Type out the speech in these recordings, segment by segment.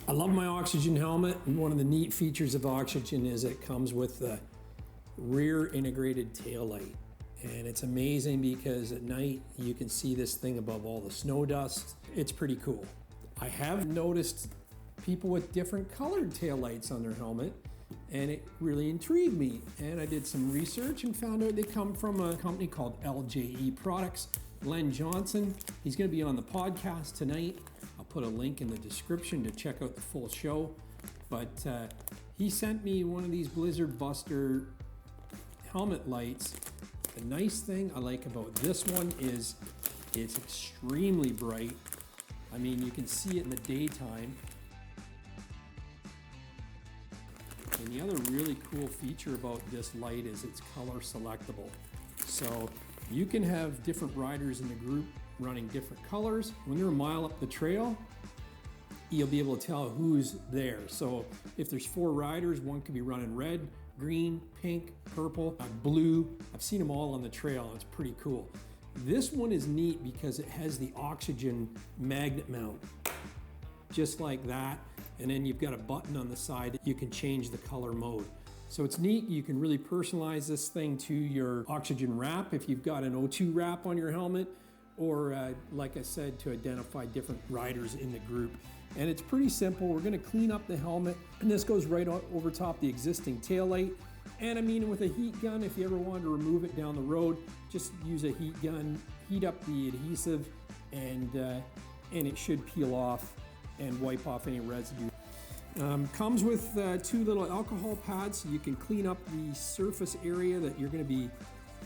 I love my Oxygen helmet, and one of the neat features of Oxygen is it comes with the rear integrated tail light. And it's amazing because at night you can see this thing above all the snow dust. It's pretty cool. I have noticed people with different colored tail lights on their helmet, and it really intrigued me. And I did some research and found out they come from a company called LJE Products. Len Johnson, he's going to be on the podcast tonight. I'll put a link in the description to check out the full show. But he sent me one of these Blizzard Buster helmet lights. The nice thing I like about this one is it's extremely bright. I mean, you can see it in the daytime. And the other really cool feature about this light is it's color selectable. So you can have different riders in the group running different colors. When you're a mile up the trail, you'll be able to tell who's there. So if there's 4 riders, one could be running red, green, pink, purple, blue. I've seen them all on the trail. It's pretty cool. This one is neat because it has the Oxygen magnet mount, just like that. And then you've got a button on the side that you can change the color mode. So it's neat. You can really personalize this thing to your Oxygen wrap if you've got an O2 wrap on your helmet, or like I said, to identify different riders in the group. And it's pretty simple. We're going to clean up the helmet, and this goes right over top the existing tail light. And I mean, with a heat gun, if you ever wanted to remove it down the road, just use a heat gun, heat up the adhesive, and it should peel off and wipe off any residue. Comes with 2 little alcohol pads so you can clean up the surface area that you're going to be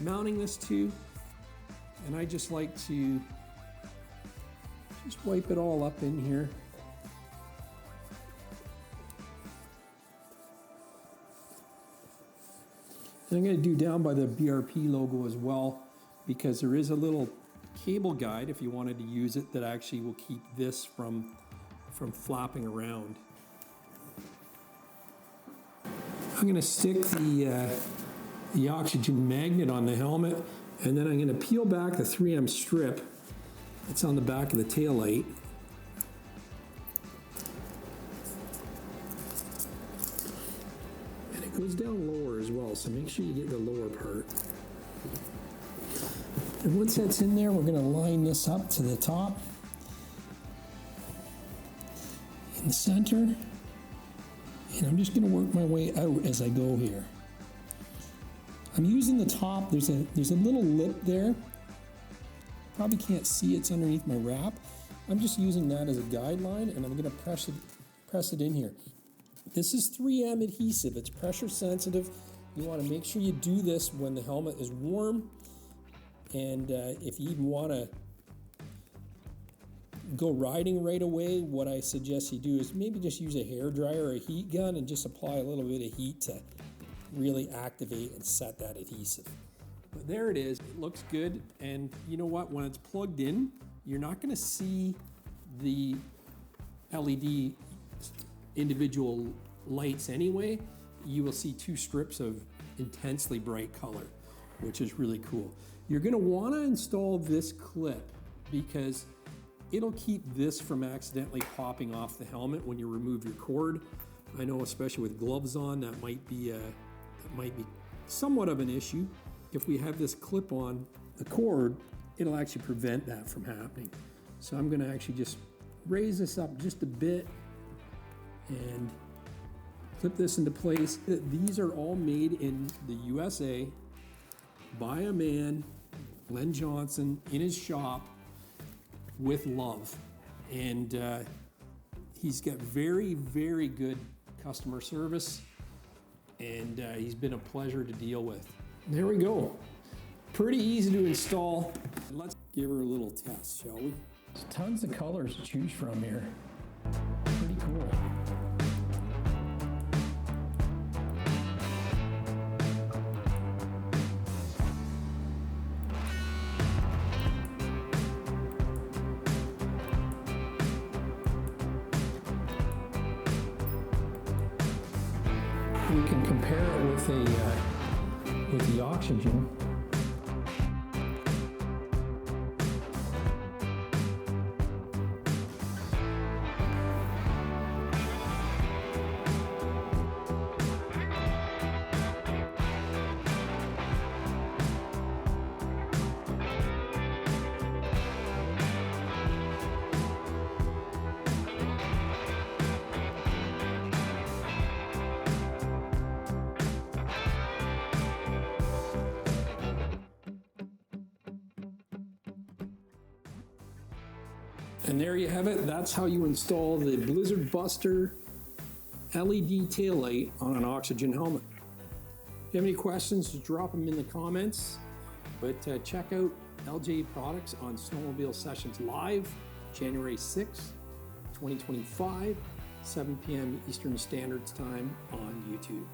mounting this to. And I just like to just wipe it all up in here. And I'm going to do down by the BRP logo as well, because there is a little cable guide if you wanted to use it that actually will keep this from flapping around. I'm going to stick the Oxygen magnet on the helmet, and then I'm going to peel back the 3M strip that's on the back of the tail light. And it goes down lower as well, so make sure you get the lower part. And once that's in there, we're going to line this up to the top in the center. And I'm just going to work my way out as I go here. I'm using the top. There's a little lip there. Probably can't see it's underneath my wrap. I'm just using that as a guideline, and I'm going to press it in here. This is 3M adhesive. It's pressure sensitive. You want to make sure you do this when the helmet is warm. And if you even want to go riding right away, what I suggest you do is maybe just use a hairdryer or a heat gun and just apply a little bit of heat to really activate and set that adhesive. But there it is. It looks good. And you know what? When it's plugged in, you're not going to see the LED individual lights anyway. You will see 2 strips of intensely bright color, which is really cool. You're going to want to install this clip because it'll keep this from accidentally popping off the helmet when you remove your cord. I know, especially with gloves on, that might be somewhat of an issue. If we have this clip on the cord, it'll actually prevent that from happening. So I'm going to actually just raise this up just a bit and clip this into place. These are all made in the USA by a man, Len Johnson, in his shop with love. And he's got very, very good customer service, and he's been a pleasure to deal with. There we go. Pretty easy to install. Let's give her a little test, shall we? There's tons of colors to choose from here. Pretty cool. We can compare it with the Oxygen. And there you have it. That's how you install the Blizzard Buster LED taillight on an oxygen helmet. If you have any questions, just drop them in the comments. But check out LJE products on Snowmobile Sessions Live, January 6th, 2025, 7 p.m. Eastern Standard Time on YouTube.